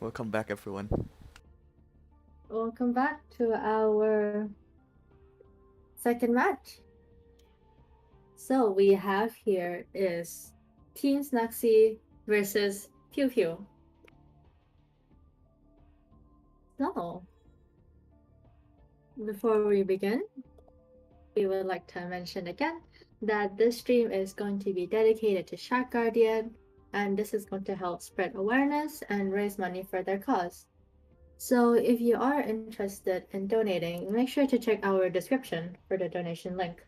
Welcome back, everyone. Welcome back to our second match. So we have here is Team SNUXY versus PewPew. So, before we begin, we would like to mention again that this stream is going to be dedicated to Shark Guardian, and this is going to help spread awareness and raise money for their cause. So if you are interested in donating, make sure to check our description for the donation link.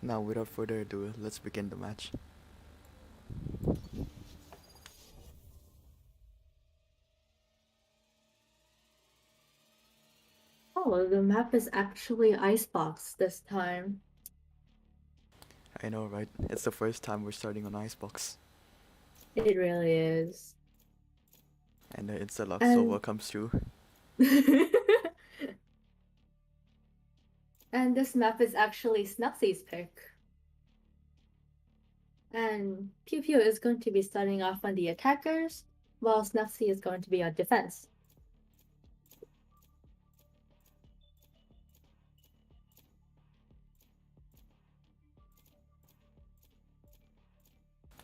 Now, without further ado, let's begin the match. Oh, the map is actually Icebox this time. I know, right? It's the first time we're starting on Icebox. It really is. And the insta-lock Sova comes through. And this map is actually SNUXY's pick. And PewPew is going to be starting off on the attackers, while SNUXY is going to be on defense.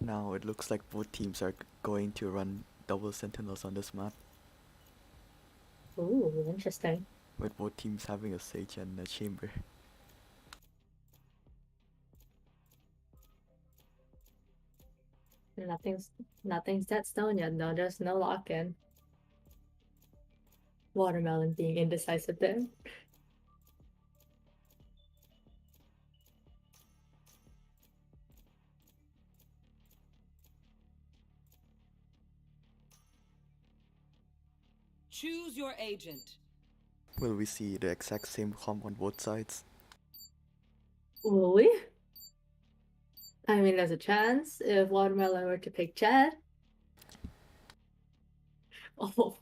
Now, it looks like both teams are going to run double sentinels on this map, Ooh, interesting. with both teams having a Sage and a Chamber. Nothing's set stone yet, though. There's no lock-in. Watermelon being indecisive there. Choose your agent. Will we see the exact same comp on both sides? Will we? I mean, there's a chance if Watermelon were to pick Chad. Oh.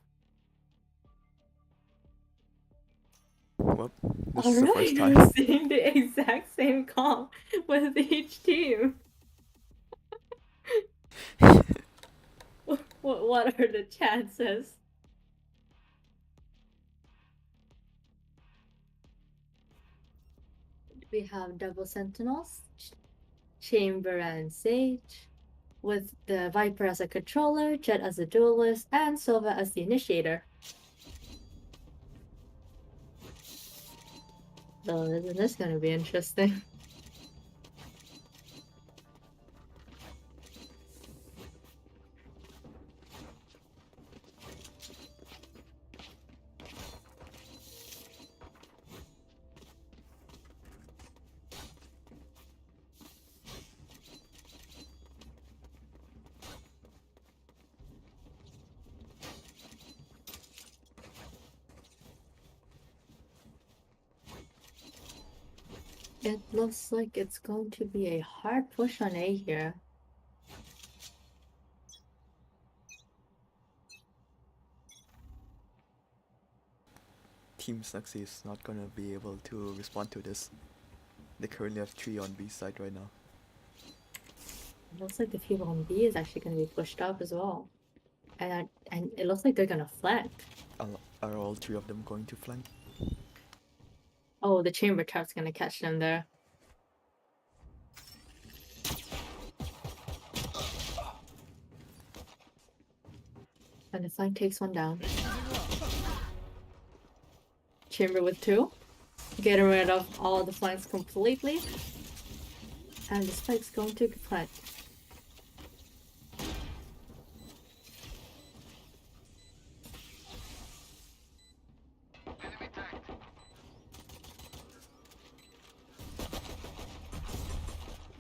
Well, this is the first time. We're seeing the exact same comp with each team. What are the chances? We have double sentinels, Chamber and Sage, with the Viper as a controller, Jet as a duelist, and Sova as the initiator. So isn't this gonna be interesting? It looks like it's going to be a hard push on A here. Team SNUXY is not gonna be able to respond to this. They currently have 3 on B side right now. It looks like the people on B is actually going to be pushed up as well. And it looks like they're going to flank. Are all 3 of them going to flank? Oh, the chamber trap's going to catch them there. And the flank takes one down. Chamber with 2. Getting rid of all the flanks completely. And the spike's going to flank.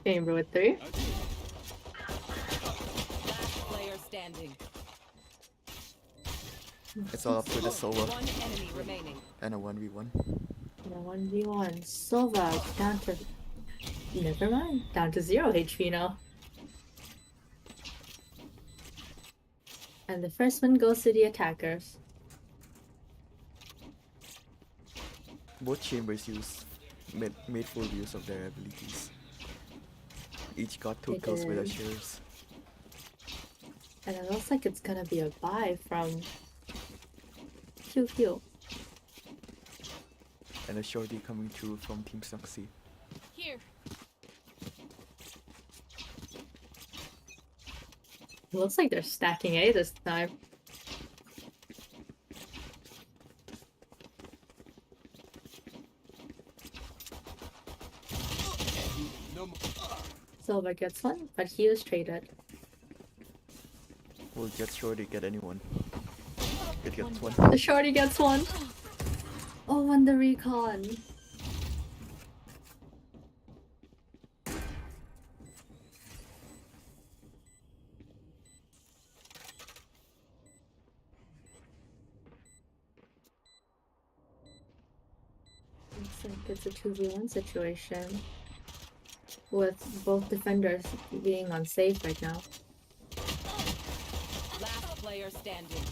Chamber with 3. Last player standing. It's all up to the Sova. One enemy remaining. And a 1v1. And a 1v1. Sova down to... Never mind. Down to 0 HP now. And the first one goes to the attackers. Both chambers made full use of their abilities. Each got 2 They kills with their did. shares. And it looks like it's gonna be a buy from PewPew. And a shorty coming through from Team SNUXY. Here. It looks like they're stacking A this time. Silver gets one, but he was traded. Will Jet shorty get anyone? It gets one. The shorty gets one. Oh, and the recon. Looks like it's a 2v1 situation with both defenders being unsafe right now. Last player standing.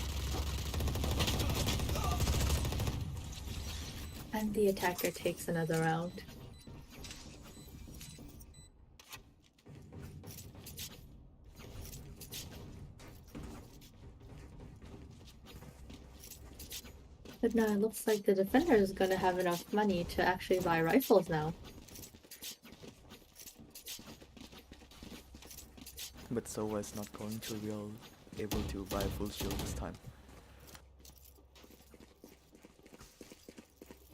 And the attacker takes another round. But now it looks like the defender is gonna have enough money to actually buy rifles now. But Sova is not going to be able to buy a full shield this time.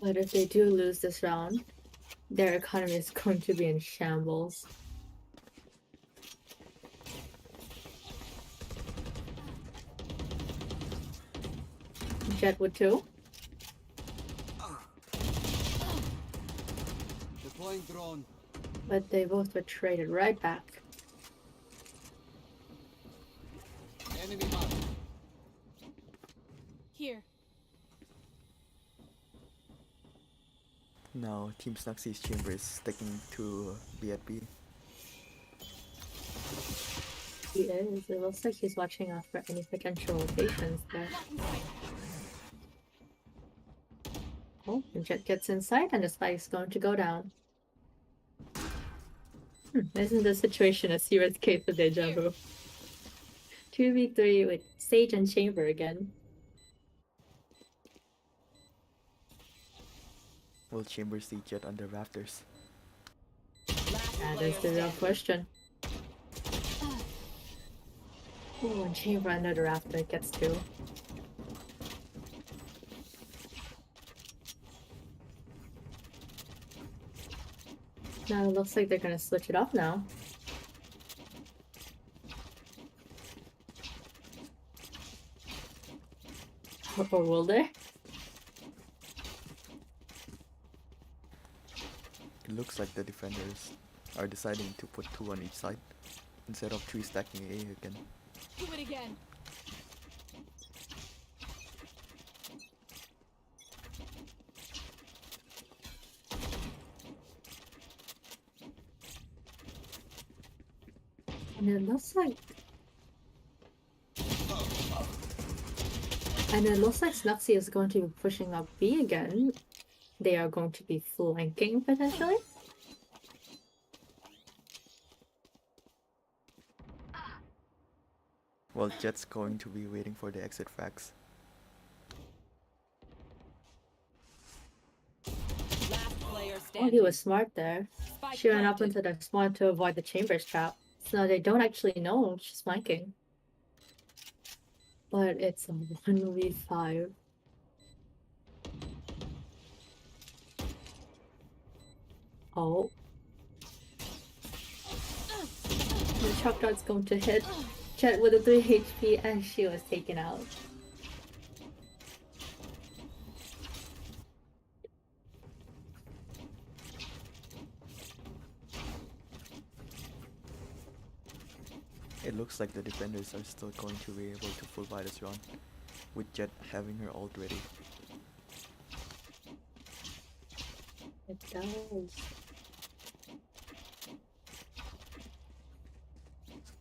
But if they do lose this round, their economy is going to be in shambles. Jet would too. Deploying drone. But they both were traded right back. Enemy mark. Here. Now Team SNUXY's chamber is sticking to B at B. He is. It looks like he's watching out for any potential locations there. Oh, and Jet gets inside and the spike's going to go down. Isn't the situation a serious case of deja vu? 2v3 with Sage and Chamber again. Will Chamber see Jet under rafters? That is the real question. Oh, and Chamber under the rafter gets two. Now it looks like they're gonna switch it up now. Or will they? It looks like the defenders are deciding to put 2 on each side instead of 3 stacking A again. Do it again. And it looks like SNUXY is going to be pushing up B again. They are going to be flanking potentially. Well, Jet's going to be waiting for the exit frags. Last player Oh, standing. he was smart there. Spike She ran up planted. into the spawn to avoid the Chamber's trap. So now they don't actually know she's flanking. But it's a 1v5. Oh. The shock dart's going to hit Jet with a 3 HP and she was taken out. It looks like the defenders are still going to be able to full buy this round, with Jet having her ult ready. It does.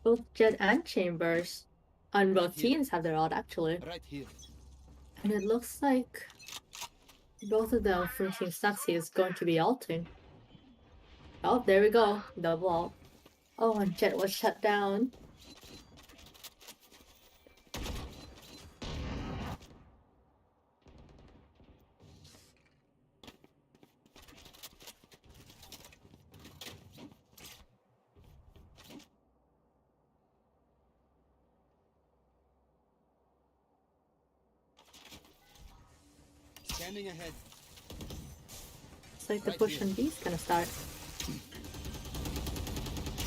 Both Jet and Chambers on both teams have their ult actually. Right here. And it looks like both of them from Team SNUXY is going to be ulting. Oh, there we go. Double ult. Oh, and Jet was shut down. Scanning ahead. It's like the Right push here. on B is gonna start.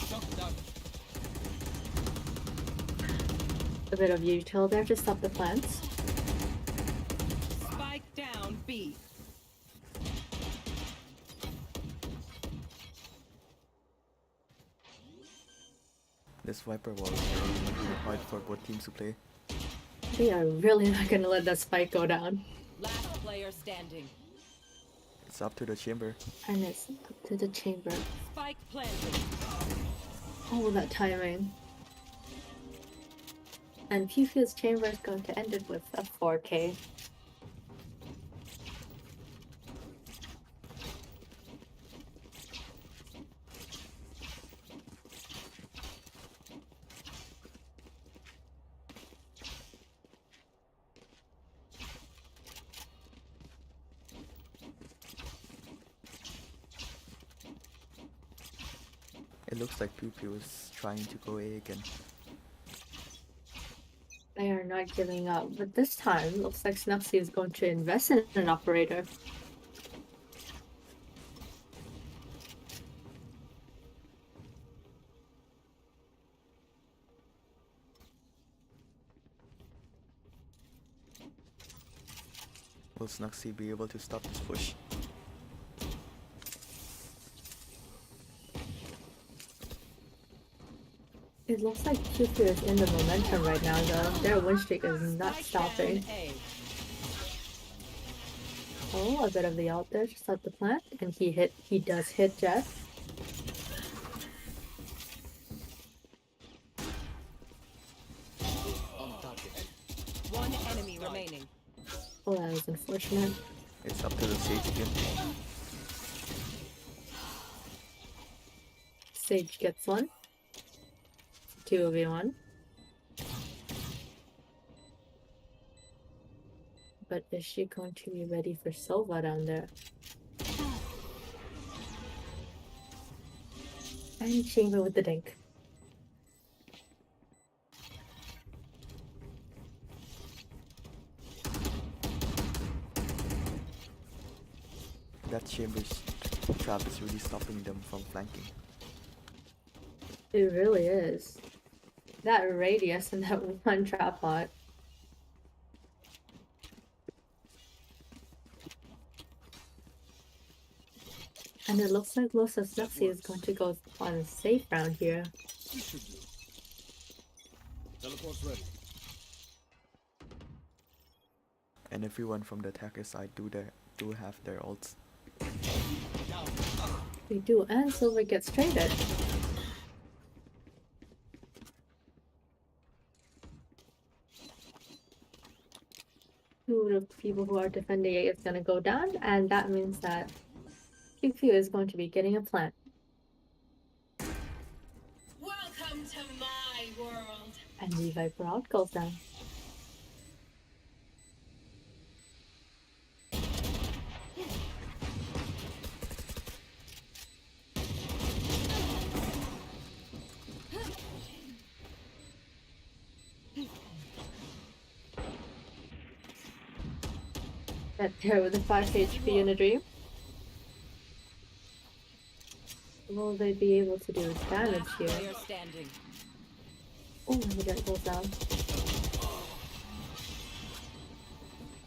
Shock down. A bit of util there to stop the plants. Spike down B. This Viper wall is really hard for both teams to play. We are really not gonna let that spike go down. Last player standing. It's up to the chamber. And it's up to the chamber. Spike planted. Oh, that timing. And PewPew's chamber is going to end it with a 4K. It looks like PewPew is trying to go A again. They are not giving up, but this time looks like SNUXY is going to invest in an operator. Will SNUXY be able to stop this push? It looks like PewPew is in the momentum right now though. Their win streak is not Spike stopping. down A. Oh, a bit of the ult there to stop the plant, and he does hit Jeff. On target. One enemy remaining. Oh, that was unfortunate. It's up to the Sage again. Sage gets one. 2v1. But is she going to be ready for Silva down there? And chamber with the dink. That chamber's trap is really stopping them from flanking. It really is. That radius and that one trap bot. And it looks like most of SNUXY is going to go on a safe round here. We should do. Teleport's ready. And everyone from the attacker side do have their ults. Down. We do, and Silver gets traded. Two of the people who are defending it is going to go down, and that means that PewPew is going to be getting a plant. Welcome to my world. And the Viper out goes down. That there with a 5 HP in a dream. Will they be able to do damage Last here? player standing. Oh, the jet goes down.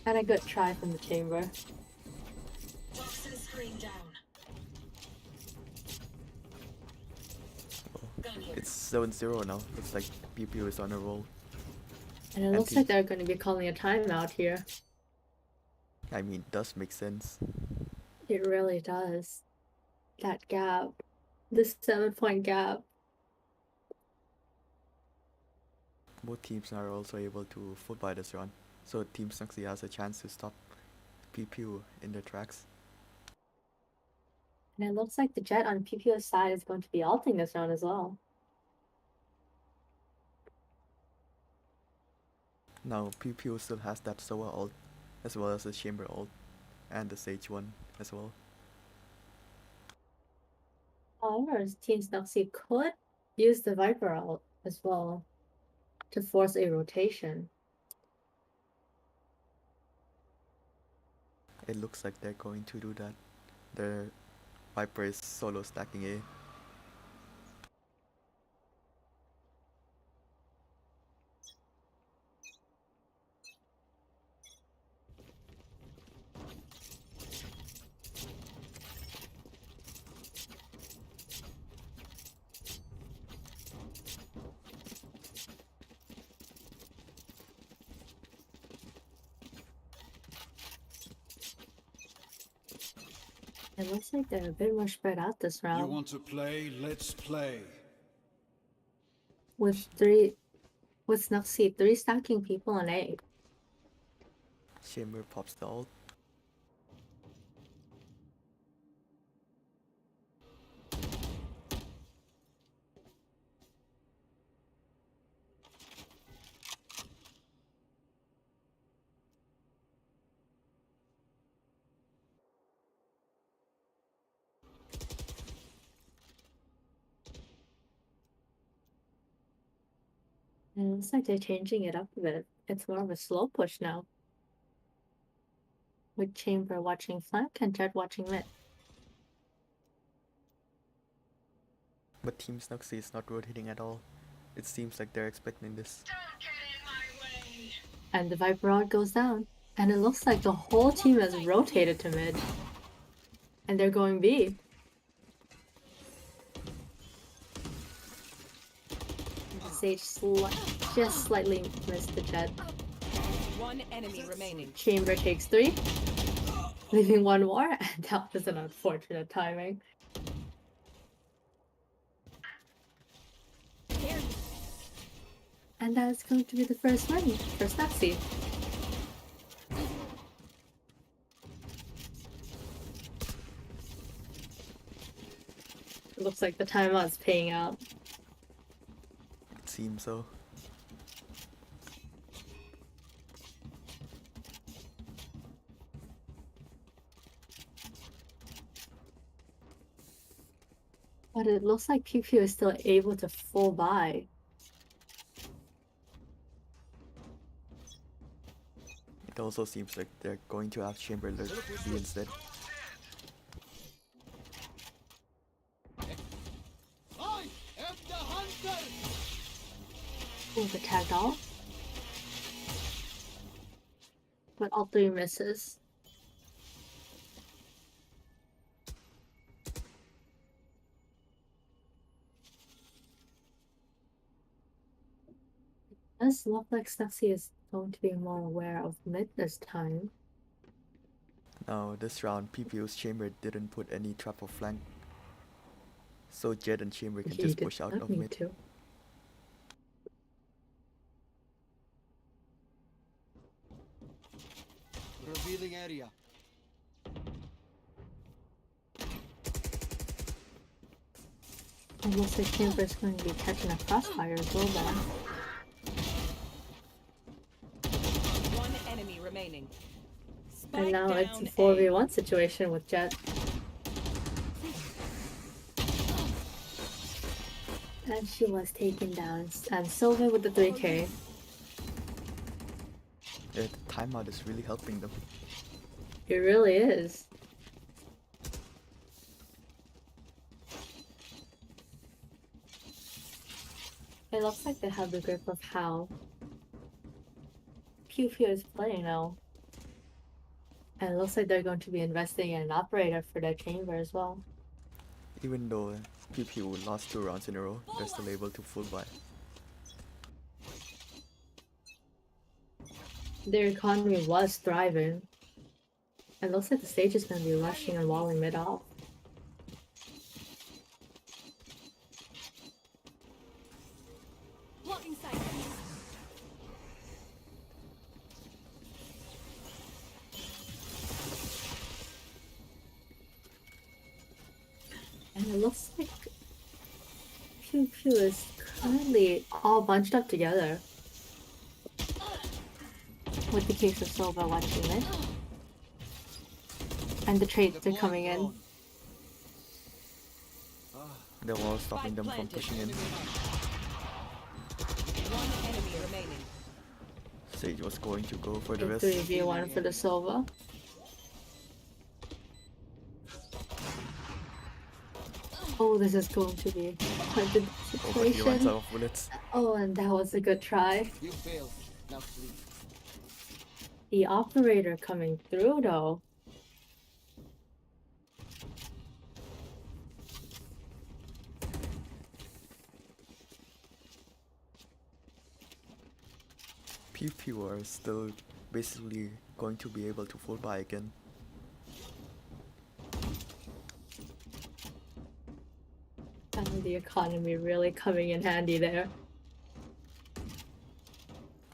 And a good try from the chamber. Toxin screen down. Gun here. It's 7-0 now. Looks like PewPew is on a roll. And it looks like they're going to be calling a timeout here. I mean, it does make sense. It really does. That gap. This 7-point gap. Both teams are also able to full buy this run. So Team SNUXY has a chance to stop PewPew in their tracks. And it looks like the jet on PPO's side is going to be ulting this round as well. Now PewPew still has that Soa ult, as well as the Chamber ult, and the Sage one as well. However, Team SNUXY could use the Viper ult as well to force a rotation. It looks like they're going to do that. The Viper is solo stacking A. It looks like they're a bit more spread out this You round. want to play? Let's play. With SNUXY, 3 stacking people on A. Chamber pops the ult. And it looks like they're changing it up a bit. It's more of a slow push now. With Chamber watching flank and Jet watching mid. But Team SNUXY is not rotating at all. It seems like they're expecting this. Don't get in my way. And the Viper rod goes down. And it looks like the whole team has rotated to mid. And they're going B. Sage just slightly missed the Jet. One enemy remaining. Chamber takes 3. Leaving 1 more. And that was an unfortunate timing. And that's going to be the first win for SNUXY. It looks like the timeout's paying out. It seems so. But it looks like PewPew is still able to full buy. It also seems like they're going to have Chamber lurk B instead. I am the hunter. Ooh, the tagged all. But all 3 misses. It does look like SNUXY is going to be more aware of mid this time. Now this round PewPew's Chamber didn't put any trap or flank. So Jet and Chamber can He just did push out not of need mid. to. Revealing area. It looks like Chamber is going to be catching a crossfire as well then. One enemy remaining. Spike And now it's a down 4v1 situation with Jet. And she was taken down. And Sylvan with the 3k. The timeout is really helping them. It really is. It looks like they have the grip of how PewPew is playing now. And it looks like they're going to be investing in an operator for their chamber as well. Even though PewPew lost 2 rounds in a row, they're still able to full buy. Their economy was thriving. And it looks like the stage is going to be rushing and walling mid off. Blocking sight. And it looks like PewPew is currently all bunched up together. With the case of Silva watching it. And the trades are coming in. The wall stopping them from planted. pushing in. One enemy remaining. Sage was going to go for the A rest. 3v1 for the Silva. Oh, this is going to be quite the Oh, but he runs situation. out of bullets. Oh, and that was a good try. You failed. Now flee. The operator coming through though. PewPew are still basically going to be able to full buy again. And the economy really coming in handy there.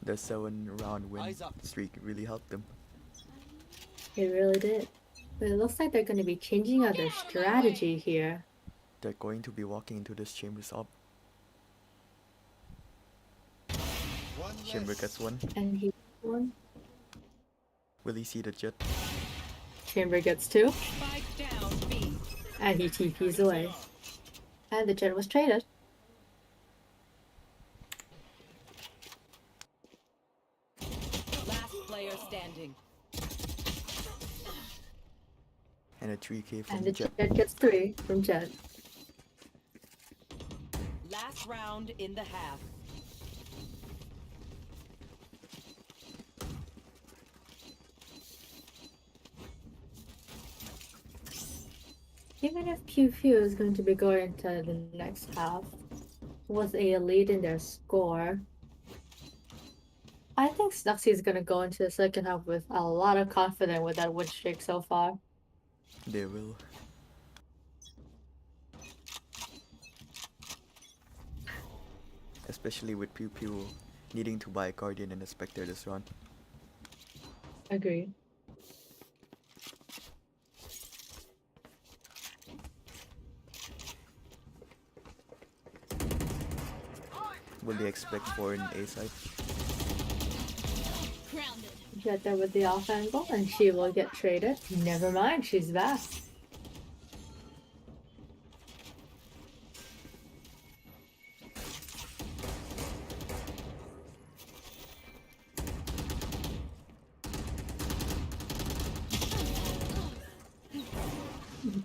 The 7-round win Eyes up. streak really helped them. It really did. But it looks like they're going to be changing up their strategy here. They're going to be walking into this chambers up. One Chamber less. gets one. And he one. Will he see the jet? Chamber gets two. Spike down B. And he TPs away. And the jet was traded. Last player standing. And a 3k from And the jet. jet gets three from Jet. Last round in the half. Even if PewPew is going to be going to the next half with a lead in their score, I think SNUXY is going to go into the second half with a lot of confidence with that win streak so far. They will. Especially with PewPew needing to buy a Guardian and a Spectre this run. Agree. Will they expect for an A side? Jet there with the off angle, and she will get traded. Never mind, she's back.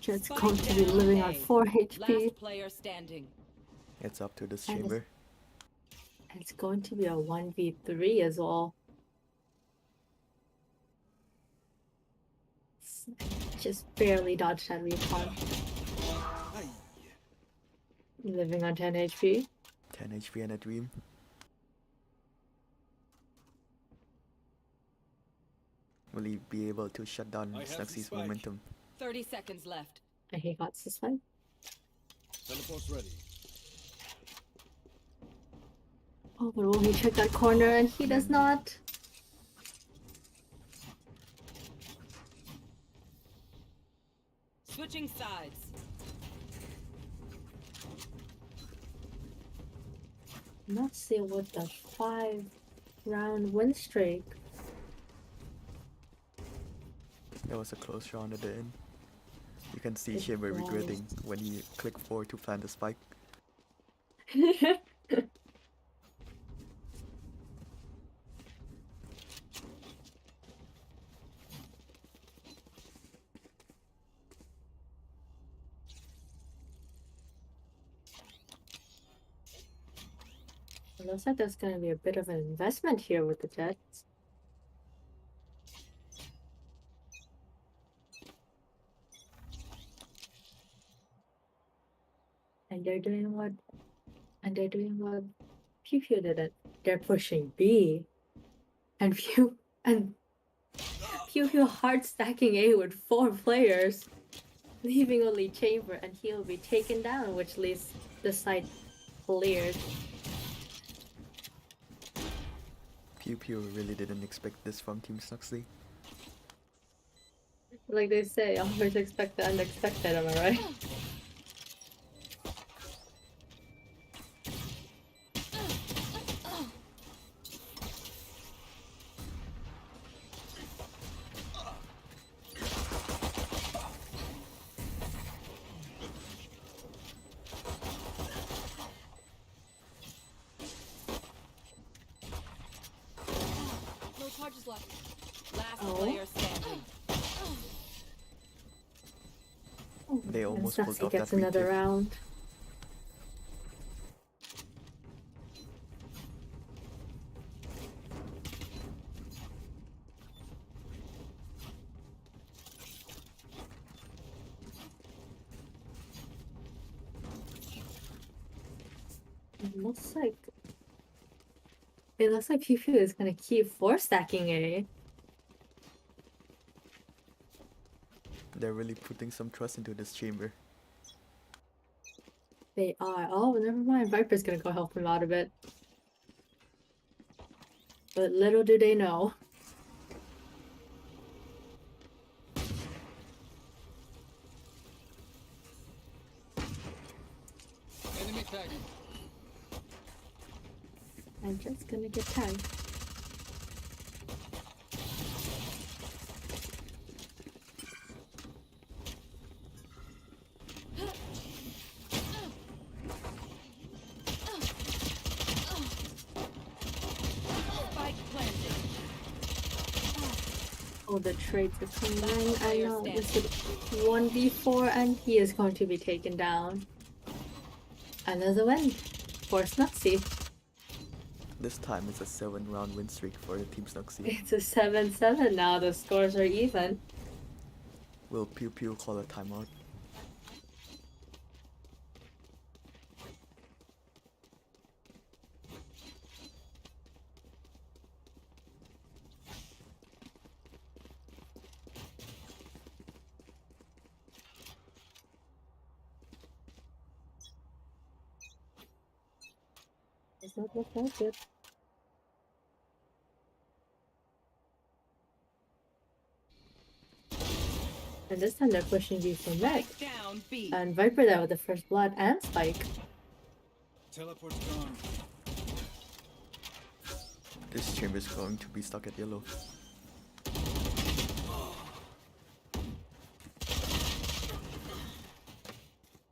Jet's Spike going to be down living A. on 4 HP. Last player standing. It's up to this And chamber. And it's going to be a 1v3 as well. Just barely dodged that recon. Aye. Living on 10 HP. 10 HP and a dream. Will he be able to shut down I have the SNUXY's spike. momentum? 30 seconds left. And he got suspended. Teleport's ready. Oh, but will he check that corner? And he does not. Switching sides. Let's see what the 5-round win streak. That was a close round at the end. You can see It Chamber was. regretting when he clicked forward to plant the spike. It looks like there's going to be a bit of an investment here with the Jets. And they're doing what? And they're doing what PewPew did it. They're pushing B. And PewPew hard stacking A with 4 players. Leaving only Chamber, and he'll be taken down, which leaves the site cleared. PewPew really didn't expect this from Team SNUXY. Like they say, always expect the unexpected, am I right? No charges left. Last Oh. player standing. They And almost pulled SNUXY off gets that another retake. round. It looks like PewPew is gonna keep force stacking A. They're really putting some trust into this chamber. They are. Oh, never mind. Viper's gonna go help him out a bit. But little do they know. Enemy tag. I'm just gonna get tagged. Spike planted. Oh, the trades are coming in. I Player know. This standing. is 1v4 and he is going to be taken down. Another win for SNUXY. This time it's a 7-round win streak for the Team SNUXY. It's a 7-7 now. The scores are even. Will PewPew call a timeout? Does not look that good. And this time they're pushing B for mid. Spike down B. And Viper there with the first blood and Spike. Teleport's gone. This chamber is going to be stuck at yellow.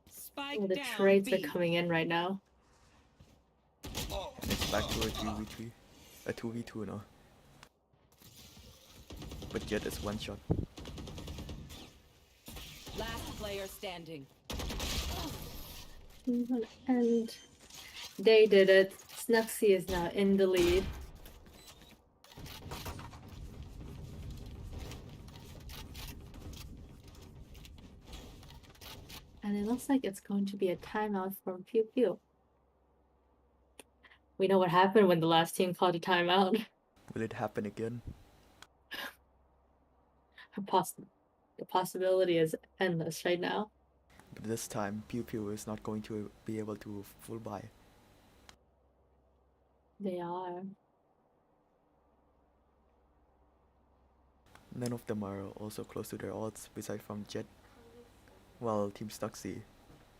Spike Oh, the down trades B. are coming in right now. And it's back to a 3v3. A 2v2 now. But Jet is one shot. Last player standing. And they did it. SNUXY is now in the lead. And it looks like it's going to be a timeout from PewPew. We know what happened when the last team called a timeout. Will it happen again? The possibility is endless right now. But this time PewPew is not going to be able to full buy. They are. None of them are also close to their ults besides from Jet. While Team SNUXY,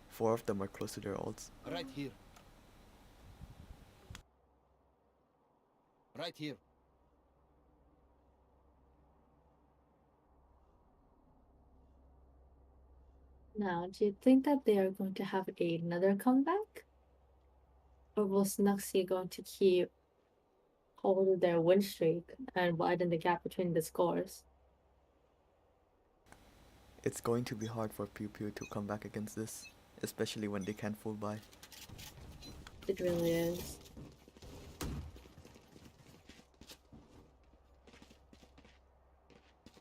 4 of them are close to their ults. Right here. Right here. Now, do you think that they are going to have another comeback? Or will SNUXY going to keep hold of their win streak and widen the gap between the scores? It's going to be hard for PewPew to come back against this, especially when they can't full buy. It really is.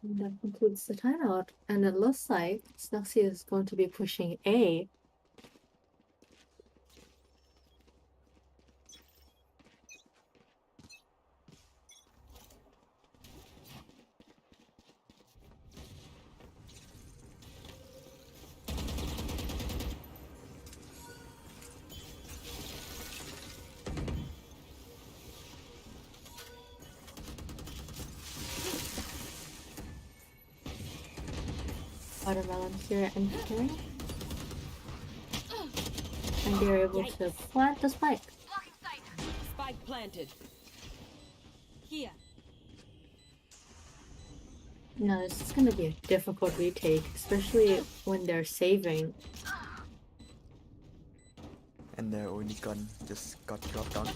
And that concludes the timeout. And it looks like SNUXY is going to be pushing A. Watermelon here entering. And they're able to plant the spike. Spike planted. Here. Now this is gonna be a difficult retake, especially when they're saving. And their only gun just got dropped down.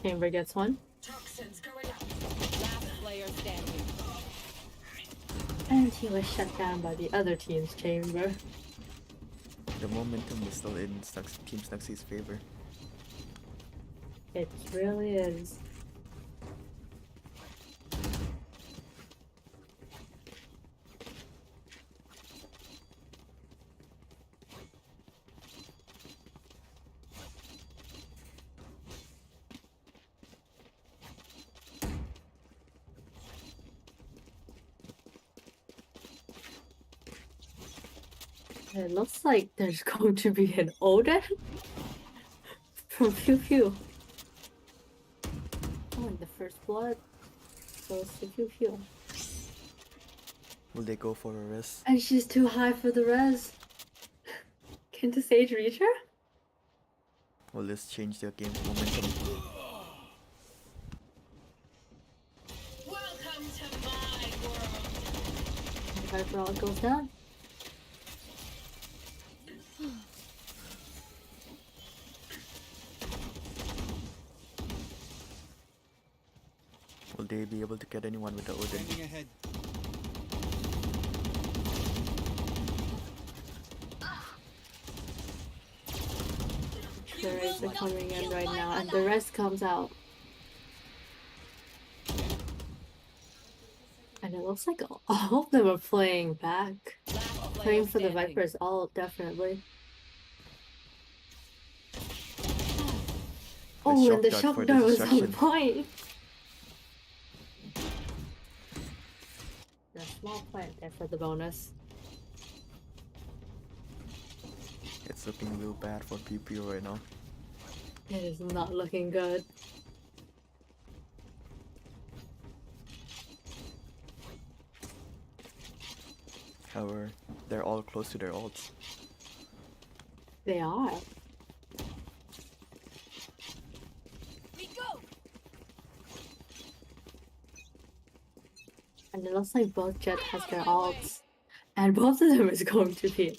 Chamber gets one. Toxins going up. Last player standing. And he was shut down by the other team's chamber. The momentum is still in Team SNUXY's favor. It really is. It looks like there's going to be an Odin from PewPew. Oh, and the first blood goes to PewPew. Will they go for a res? And she's too high for the res. Can the Sage reach her? Will this change their game's momentum? Welcome to my world. And Viper all goes down. Will they be able to get anyone with the Odin? Standing ahead. The rays are coming in right now, and the rest comes out. And it looks like all of them are playing back. Last player Playing for the standing. Vipers, all definitely. Oh, and the shock dart shock for the dart was on distraction. point. A small plant there for the bonus. It's looking real bad for PewPew right now. It is not looking good. However, they're all close to their ults. They are. We go. And it looks like both Jet has their ults. And both of them is going to be.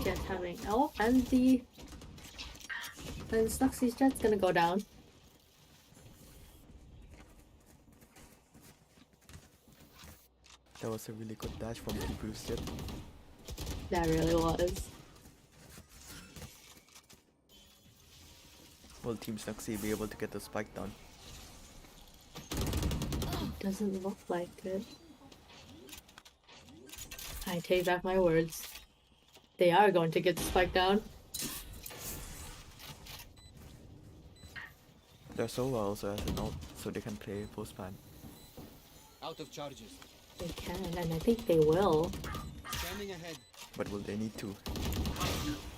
Jet having. Oh, and the. And SNUXY's Jet's gonna go down. That was a really good dash from PewPew's Jet. That really was. Will Team SNUXY be able to get the spike down? Doesn't look like it. I take back my words. They are going to get the spike down. Their Sova also has an ult, so they can play post-ban. Out of charges. They can, and I think they will. Standing ahead. But will they need to?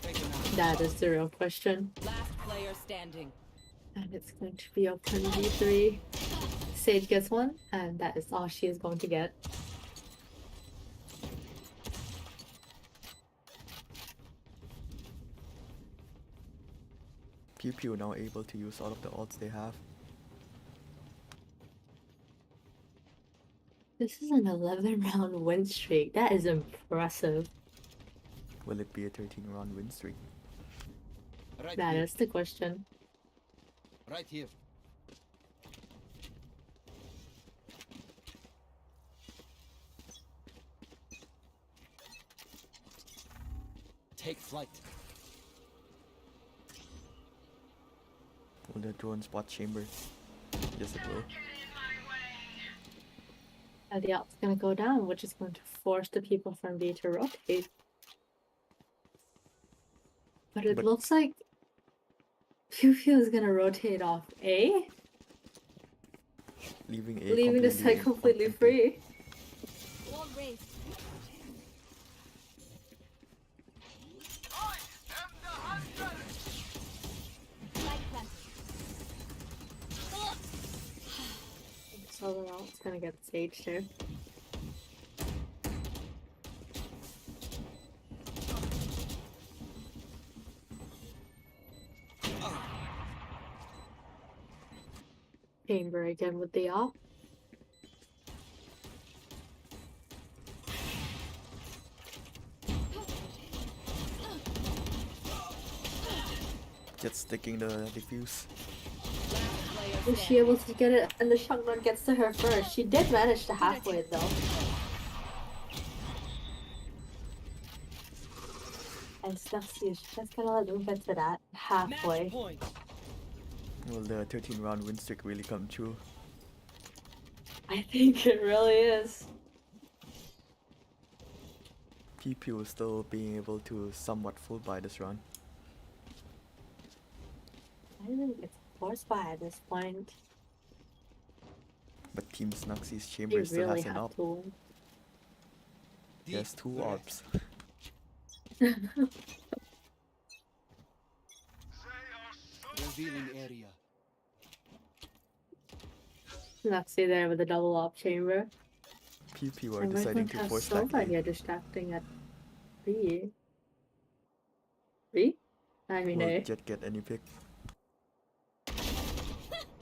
Take him out. That is the real question. Last player standing. And it's going to be open V3. Sage gets one, and that is all she is going to get. PewPew now able to use all of the ults they have. This is an 11-round win streak. That is impressive. Will it be a 13-round win streak? Right That here. is the question. Right here. Take flight. Will the drone spot chamber? Yes, it will. Get in my way. And the ult's gonna go down, which is going to force the people from B to rotate. But it But- looks like PewPew is gonna rotate off A, Leaving A leaving the completely site completely empty. free. Wall raised. Spike planted. So the ult's gonna get Sage here. Chamber again with the op. Just sticking the defuse. Last player Was she standing. able to get it? And the shotgun gets to her first. She did manage to halfway it though. And SNUXY is just gonna let them get to that halfway. Match point. Will the 13-round win streak really come true? I think it really is. PewPew still being able to somewhat full buy this round. I think it's forced by at this point. But Team SNUXY's You chamber still really has an have up. to win. He has 2 Deep orbs. Revealing area. SNUXY there with the double op chamber. PewPew are And we're deciding going to to have force so back many A. distracting at B. B? I mean Will A. Jet get any pick?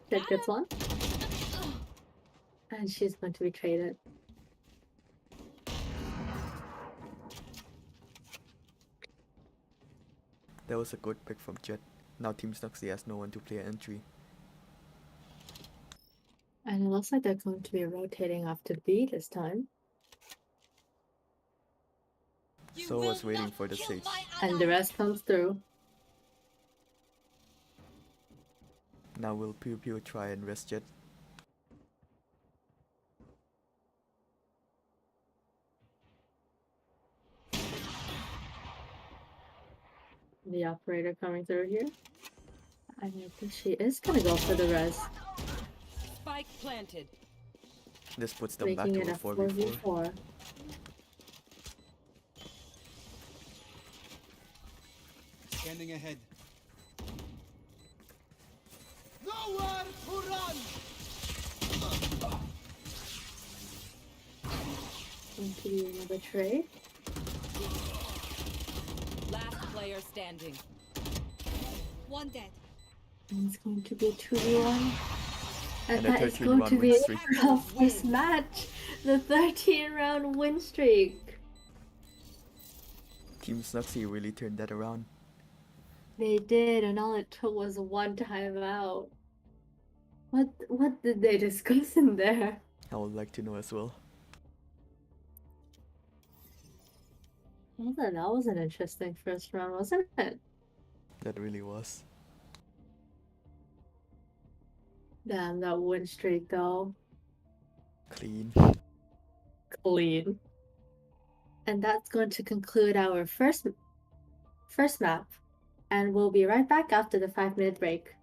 Jet gets one. And she's going to be traded. That was a good pick from Jet. Now Team SNUXY has no one to play entry. And it looks like they're going to be rotating off to B this time. So I was waiting for the Sage. And the rest comes through. Now will PewPew try and rest Jet? The operator coming through here. I think she is gonna go for the res. Spike planted. This puts them back Making to it a a 4v4. 4v4. Scanning ahead. Nowhere to run. Going to be another trade. Last player standing. One dead. And it's going to be a 2v1. And And a that is 13 going round to be win it streak. of this match. The 13-round win streak. Team SNUXY really turned that around. They did, and all it took was one time out. What did they discuss in there? I would like to know as well. Well, then that was an interesting first round, wasn't it? That really was. Damn, that win streak though. Clean. Clean. And that's going to conclude our first map. And we'll be right back after the 5-minute break.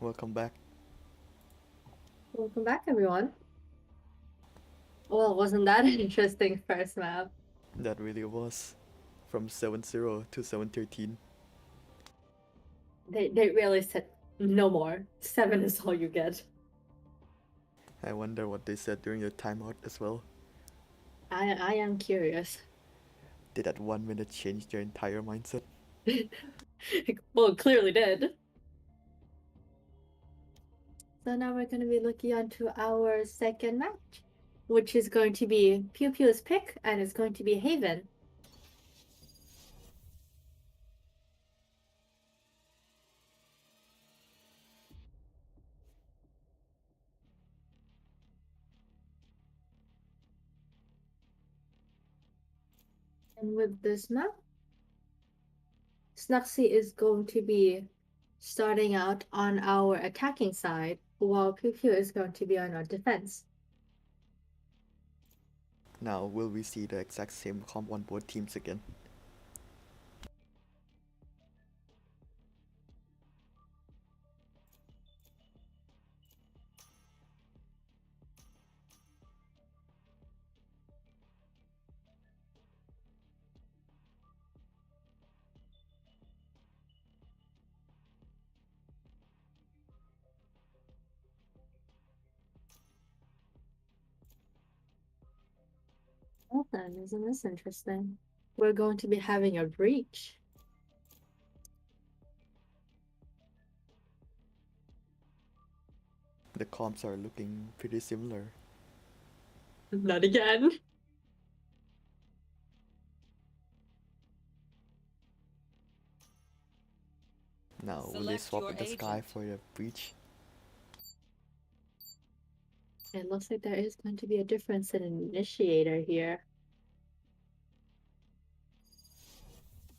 Welcome back. Welcome back, everyone. Well, wasn't that an interesting first map? That really was. From 7-0 to 7-13. They really said no more. 7 is all you get. I wonder what they said during the timeout as well. I am curious. Did that 1 minute change their entire mindset? Well, it clearly did. So now we're going to be looking onto our second match, which is going to be PewPew's pick, and it's going to be Haven. And with this map, SNUXY is going to be starting out on our attacking side, while PewPew is going to be on our defense. Now, will we see the exact same comp on both teams again? Well then, isn't this interesting? We're going to be having a breach. The comps are looking pretty similar. Not again. Now, will they Select swap your with the Sky agent. for the breach? It looks like there is going to be a difference in initiator here.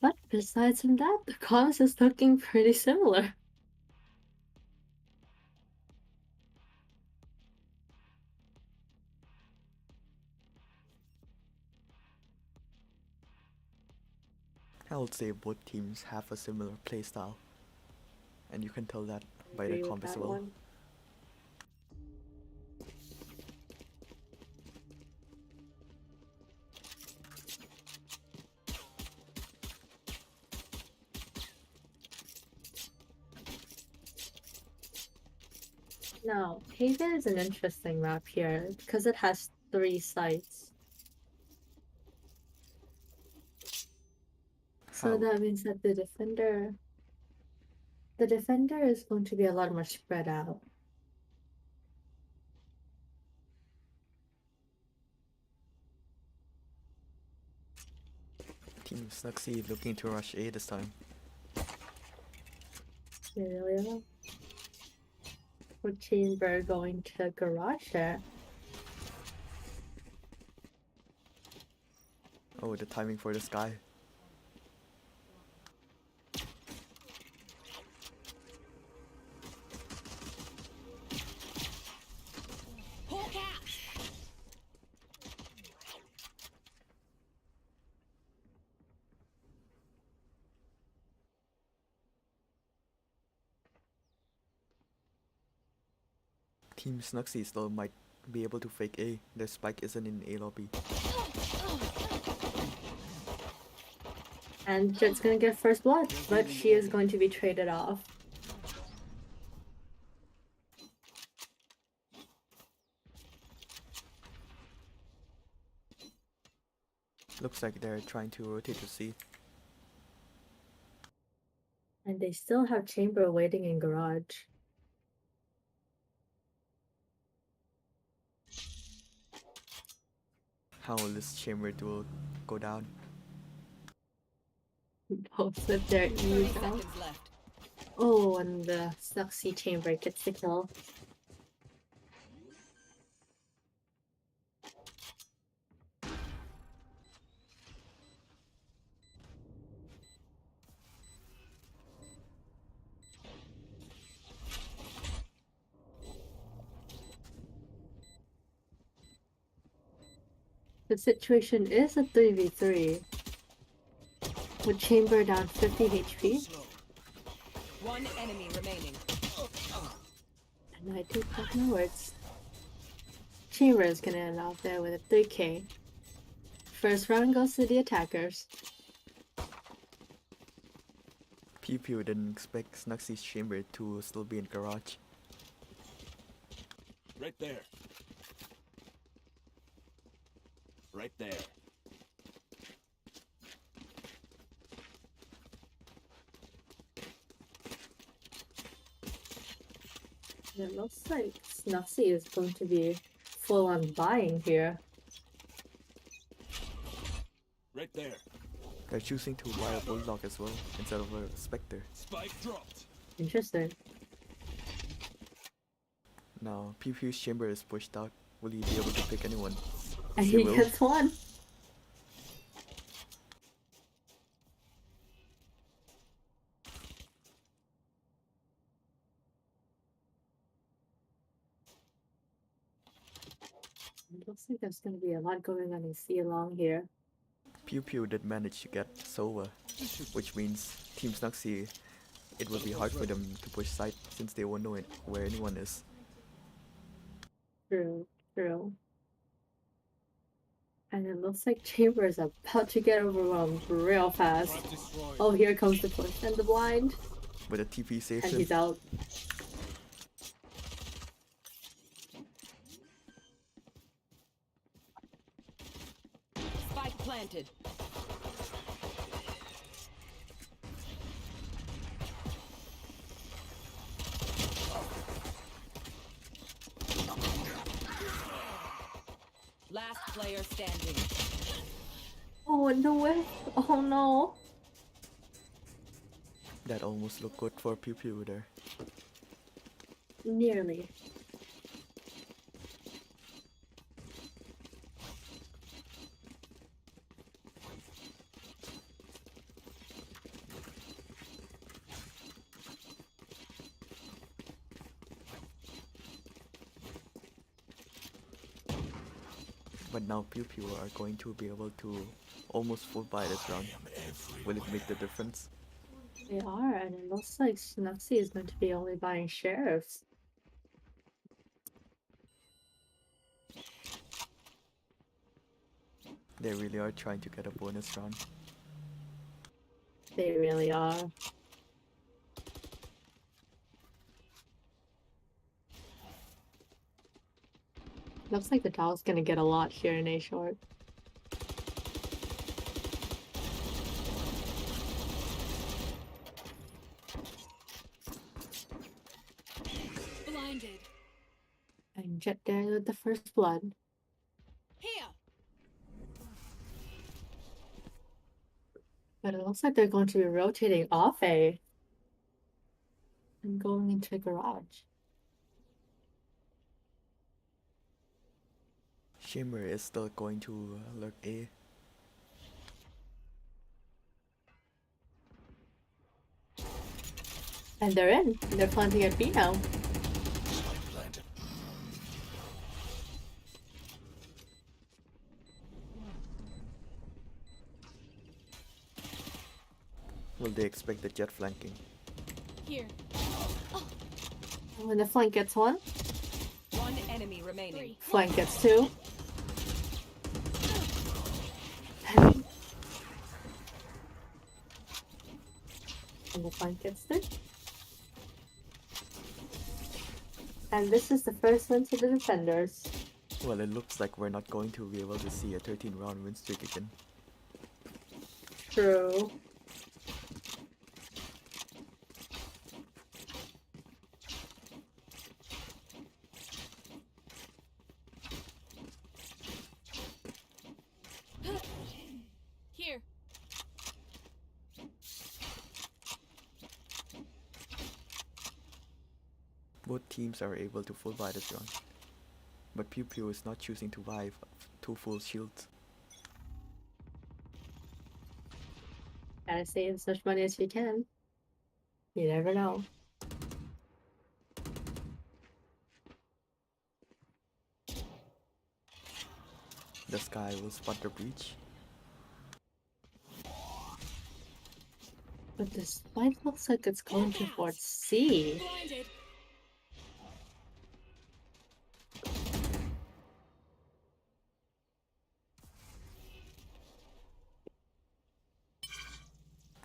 But besides from that, the comms is looking pretty similar. I would say both teams have a similar playstyle. And you can tell that by the Agree with comp as that well. one. Now, Haven is an interesting map here because it has 3 sites. So How? that means that the defender is going to be a lot more spread out. Team SNUXY looking to rush A this time. They really are. With Chamber going to garage there. Oh, the timing for the Sky. Hawk out! Team SNUXY still might be able to fake A. Their spike isn't in A lobby. And Jet's gonna get first blood, but she is going to be traded off. Looks like they're trying to rotate to C. And they still have Chamber waiting in garage. How will this chamber duel go down? Both of their 30 E's out. seconds left. Oh, and the SNUXY Chamber gets the kill. The situation is a 3v3. With Chamber down 50 HP. Slow. One enemy remaining. And I take back my words. Chamber is gonna end off there with a 3k. First round goes to the attackers. PewPew didn't expect SNUXY's chamber to still be in garage. Right there. Right there. It looks like SNUXY is going to be full on buying here. Right there. They're choosing to buy a Bulldog as well, instead of a Spectre. Spike dropped. Interesting. Now, PewPew's chamber is pushed out. Will he be able to pick anyone? And He he will. gets one. It looks like there's going to be a lot going on in C along here. PewPew did manage to get Sova, which means Team SNUXY, it will be hard for them to push side since they won't know where anyone is. True, true. And it looks like Chamber is about to get overwhelmed real fast. Trap destroyed. Oh, here comes the push and the blind. But the TP saves And him. he's out. Spike planted. Last player standing. Oh, and the whip. Oh no. That almost looked good for PewPew there. Nearly. But now PewPew are going to be able to almost full buy this round. Will it make the difference? They are, and it looks like SNUXY is going to be only buying sheriffs. They really are trying to get a bonus round. They really are. Looks like the dog's gonna get a lot here in A short. Blinded. And Jet there with the first blood. Here. But it looks like they're going to be rotating off A and going into a garage. Shimmer is still going to lurk A. And they're in. They're planting at B now. Will they expect the Jet flanking? Here. When the flank gets one, One enemy remaining. flank gets two. And the flank gets three. And this is the first one to the defenders. Well, it looks like we're not going to be able to see a 13-round win streak again. True. Here. Both teams are able to full buy this round. But PewPew is not choosing to buy two full shields. Gotta save as much money as you can. You never know. The Sky will spot the breach. But this fight looks like it's going towards C. Blinded.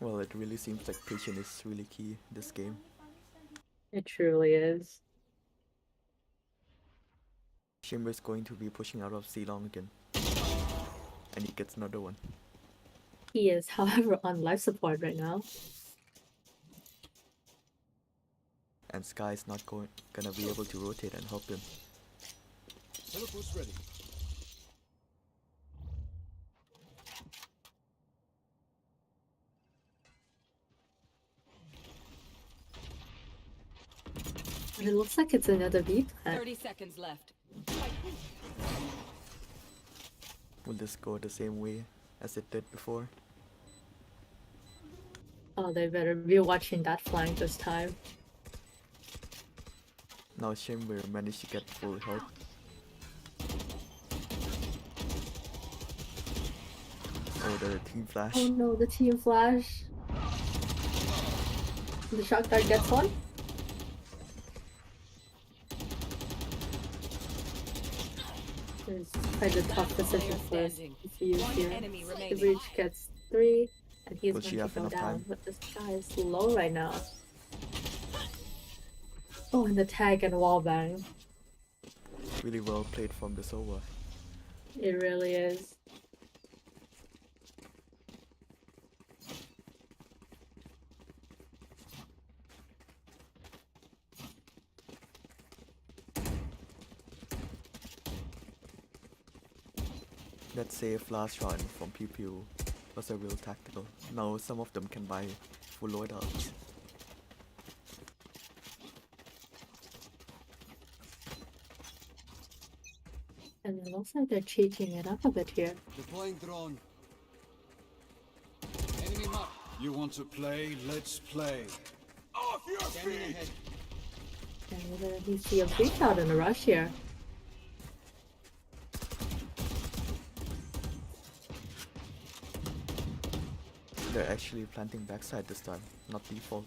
Well, it really seems like patience is really key this game. It truly is. Chamber's going to be pushing out of Ceylon again. And he gets another one. He is, however, on life support right now. And Sky's not gonna be able to rotate and help him. Teleport's ready. But it looks like it's another B plant. 30 seconds left. Will this go the same way as it did before? Oh, they better be watching that flank this time. Now Chamber managed to get full health. Oh, the team flash. Oh no, the team flash. The shock dart gets one. It's quite a tough decision for us Standing. to use One here. enemy The remaining. breach gets 3, and he's Will going she to have go enough down. time? But this guy is low right now. Oh, and the tag and wall bang. Really well played from the Sova. It really is. That safe last run from PewPew was a real tactical. Now some of them can buy full loadouts. And it looks like they're cheating it up a bit here. Deploying drone. Enemy mark. You want to play? Let's play. Off your Scanning feet! ahead. And we see a breach out in a rush here. They're actually planting backside this time, not default.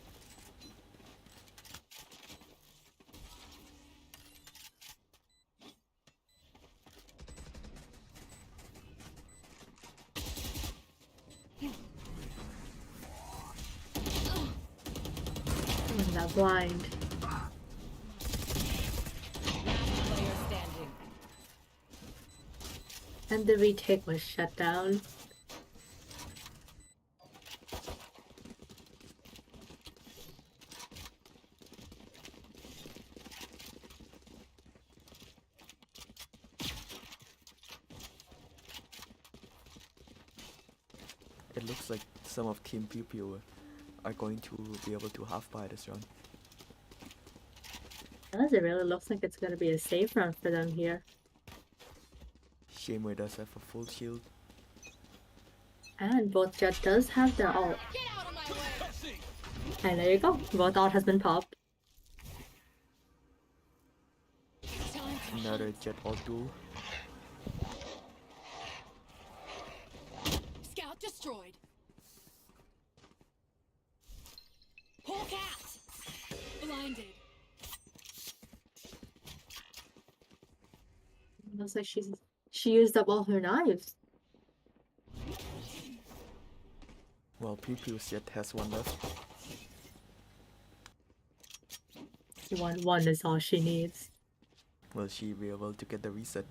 And that blind. Player standing. And the retake was shut down. It looks like some of Team PewPew are going to be able to half buy this run. Does it really looks like it's gonna be a safe run for them here. Shamer does have a full shield. And both Jet does have their ult. Get out of my way! Cutscene! And there you go. Both ult has been popped. Time to Another Jet ult duel. Scout destroyed. Whole cat! Blinded. Looks like she used up all her knives. Well, PewPew yet has one left. One is all she needs. Will she be able to get the reset?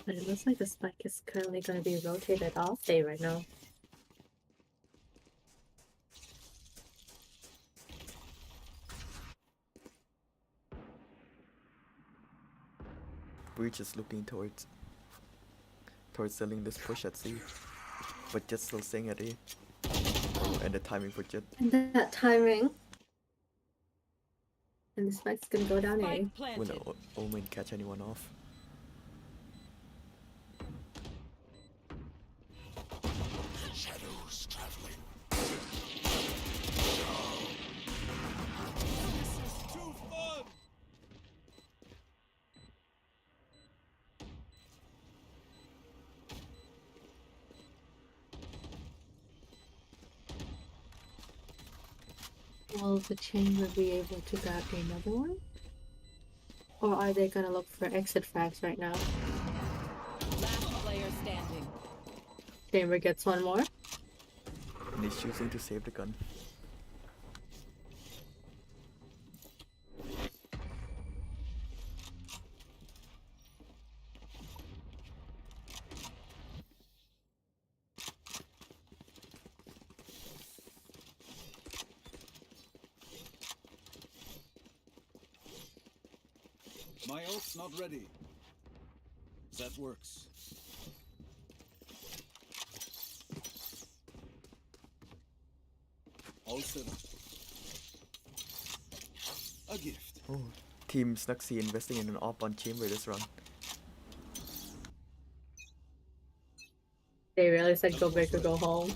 But it looks like the spike is currently going to be rotated off day right now. Breach is looking towards selling this push at C, but Jet's still staying at A. Oh, and the timing for Jet. And that timing. And the spike's going to go down A. Spike Will planted. the Omen catch anyone off? Shadows traveling. This is too fun. Will the chamber be able to grab another one? Or are they going to look for exit frags right now? Last player standing. Chamber gets one more. And he's choosing to save the gun. My ult's not ready. That works. All set up. A gift. Oh, Team SNUXY investing in an op on Chamber this round. They really said go big or go home.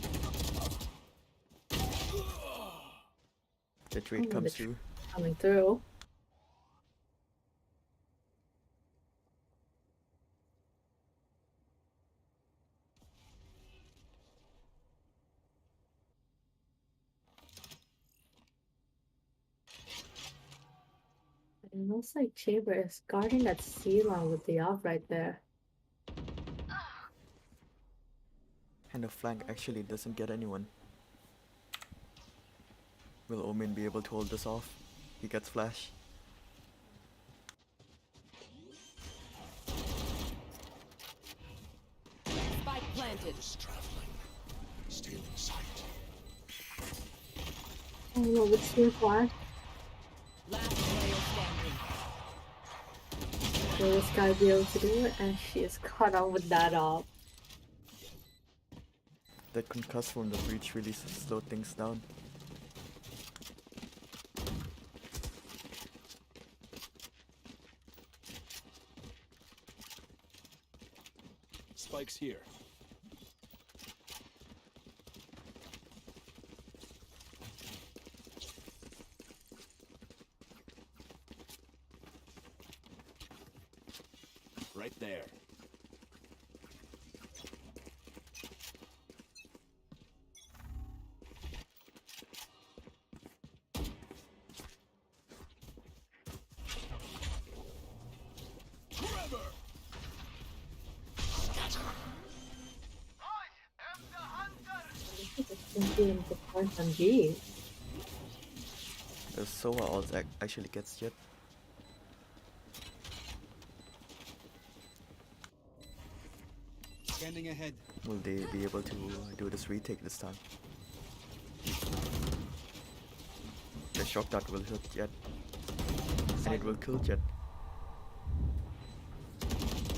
The trade Oh, comes the through. Coming through. It looks like Chamber is guarding that C-line with the off right there. And the flank actually doesn't get anyone. Will Omen be able to hold this off? He gets flash. Spike planted. Oh no, the team flash. Last player standing. Will this guy be able to do it? And she is caught on with that off. That concuss from the breach really slowed things down. Spike's here. Right there. Forever. Thinking the point on G. The Sova ult actually gets Jet. Scanning ahead. Will they be able to do this retake this time? The shock dart will hit Jet. And it will kill Jet.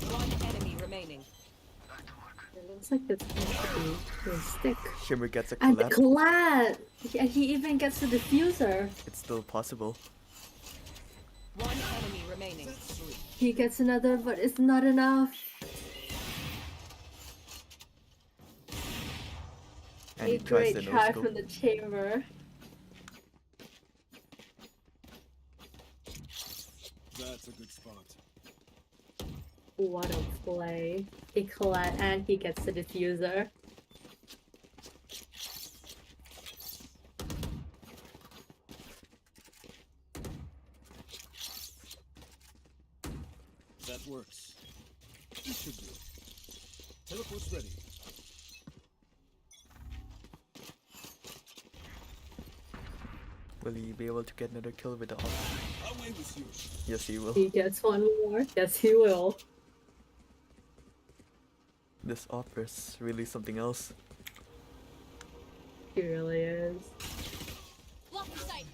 One enemy remaining. It looks like it's going to be a stick. Shimmer gets a And the collab. collat! And he even gets the diffuser. It's still possible. One enemy remaining. He gets another, but it's not enough. And A he tries great the try no-scope. from the chamber. That's a good spot. What a play. A collat and he gets the diffuser. That works. This should do. Teleport's ready. Will he be able to get another kill with the ult? Away with you. Yes, he will. He gets one more. Yes, he will. This op is really something else. He really is. Blocking sight.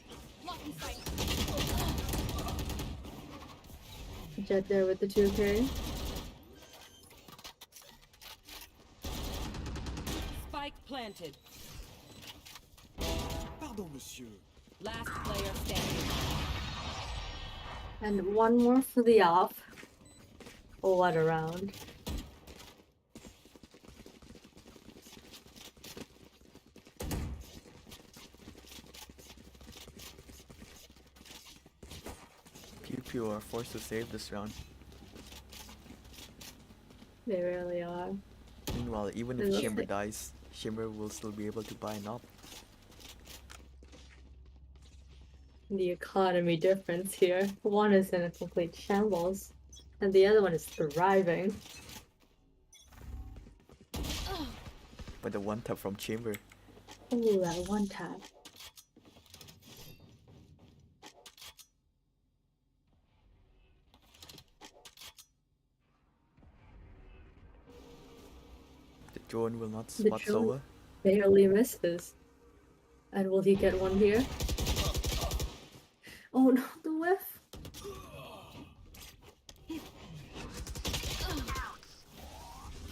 Blocking sight. Jet there with the 2K. Spike planted. Pardon, monsieur. Last player standing. And one more for the off. Oh, what a round. PewPew are forced to save this round. They really are. Meanwhile, even It if looks Shimmer like- dies, Shimmer will still be able to buy an op. The economy difference here. One is in a complete shambles, and the other one is thriving. But the one tap from chamber. Ooh, that one tap. The drone will not The spot drone Sova. barely misses. And will he get one here? Oh no, the whiff!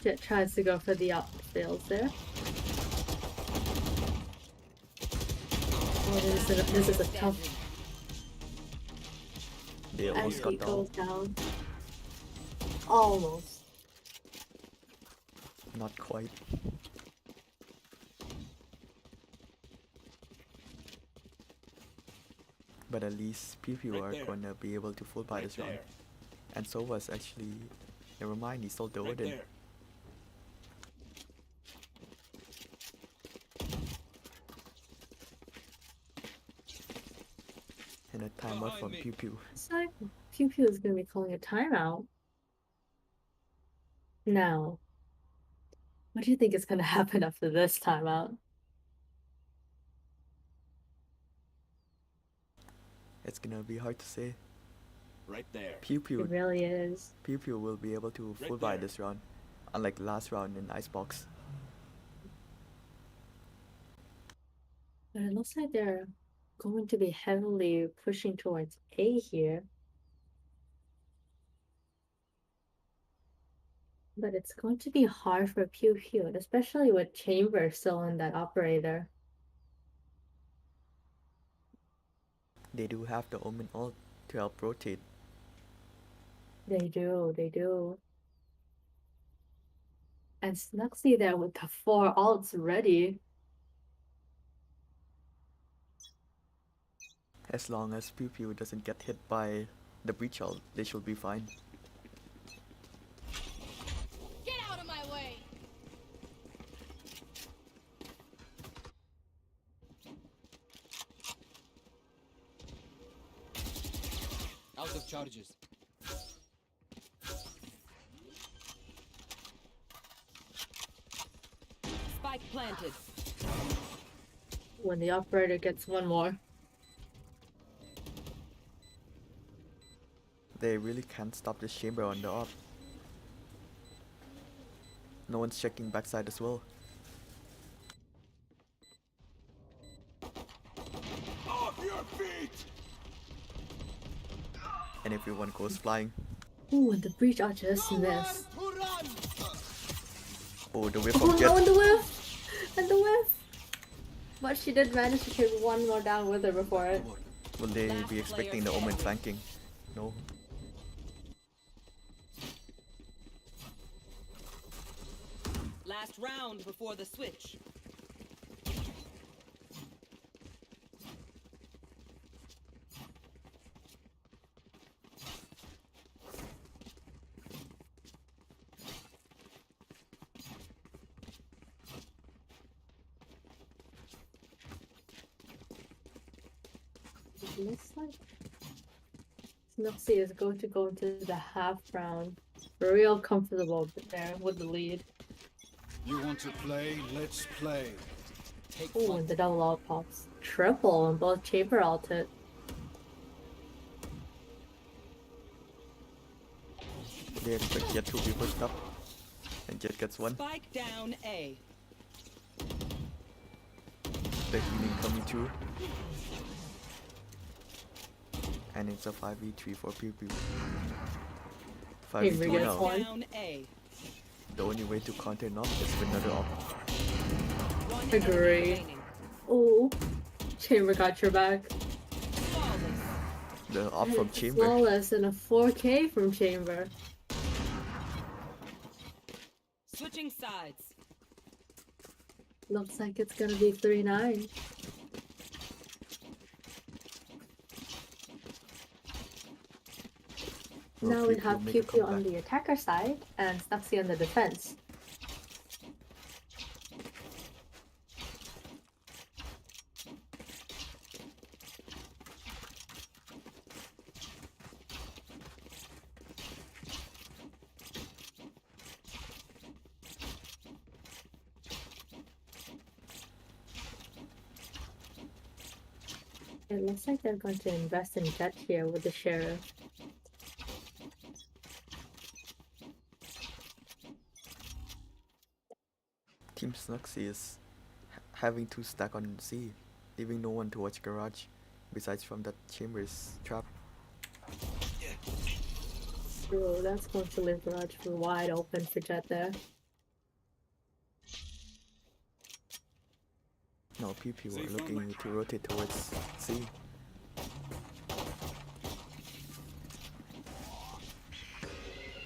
Jet tries to go for the up, fails there. Oh, this is a tough. They And almost he got goes down. down. Almost. Not quite. But at least PewPew Right are there. gonna be able to full buy Right this round. there. And Sova's actually... Never mind, he sold the Right Odin. there. And a timeout from Behind me. PewPew. It's like PewPew is gonna be calling a timeout. Now, what do you think is gonna happen after this timeout? It's gonna be hard to say. Right there. It PewPew really is. will be able to Right full buy there. this round. Unlike last round in Icebox. But it looks like they're going to be heavily pushing towards A here. But it's going to be hard for PewPew, especially with Chamber still in that operator. They do have the Omen ult to help rotate. They do. And SNUXY there with the 4 ults ready. As long as PewPew doesn't get hit by the breach ult, they should be fine. Get out of my way! Out of charges. Spike planted. When the operator gets one more. They really can't stop this chamber on the op. No one's checking backside as well. Off your feet! And everyone goes flying. Ooh, and the breach ult just missed. To run! Oh, the whiff Oh from Jet. no, and the whiff! And the whiff! But she did manage to take one more down with her before it. Will they Last be expecting player the Omen standing. flanking? No. Last round before the switch. It looks like SNUXY is going to go into the half round real comfortable there with the lead. You want to play? Let's play. Take Ooh, fun. and the double ult pops. Triple and both chamber ulted. They expect Jet to be pushed up. And Jet gets one. Spike down A. The healing coming through. And it's a 5v3 for PewPew. Chamber 5v2 gets now. one. Down A. The only way to counter Nong is with another op. One Agree. enemy remaining. Ooh, chamber got your back. Flawless. The op And from it's Chamber. flawless and a 4K from chamber. Switching sides. Looks like it's gonna be 3-9. Will Now we PewPew have make a PewPew on comeback? the attacker side and SNUXY on the defense. It looks like they're going to invest in Jet here with the sheriff. Team SNUXY is having to stack on C, leaving no one to watch garage, besides from that chamber's trap. True, that's going to leave garage wide open for Jet there. Now PewPew are looking to rotate towards C.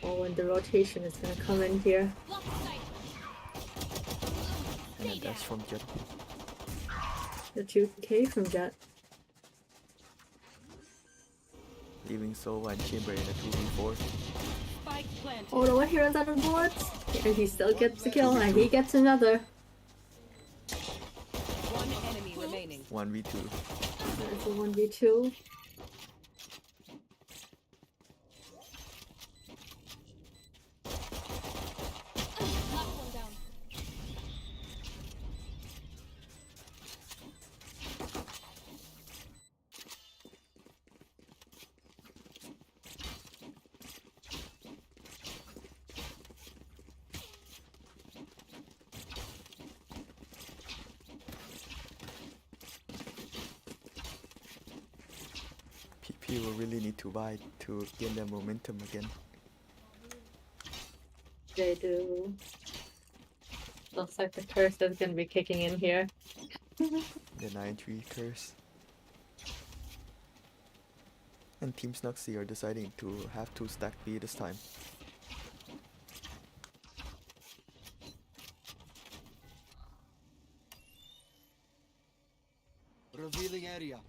Oh, and the rotation is gonna come in here. And a dash from Jet. The 2K from Jet. Leaving Sova and Chamber in a 2v4. Spike planted. Oh no, he runs out of bullets! And he still gets the kill, and he gets another. One enemy remaining. 1v2. There's a 1v2. PP will really need to buy to gain their momentum again. They do. Looks like the curse is gonna be kicking in here. The 9-3 curse. And Team SNUXY are deciding to have to stack B this time. Revealing area.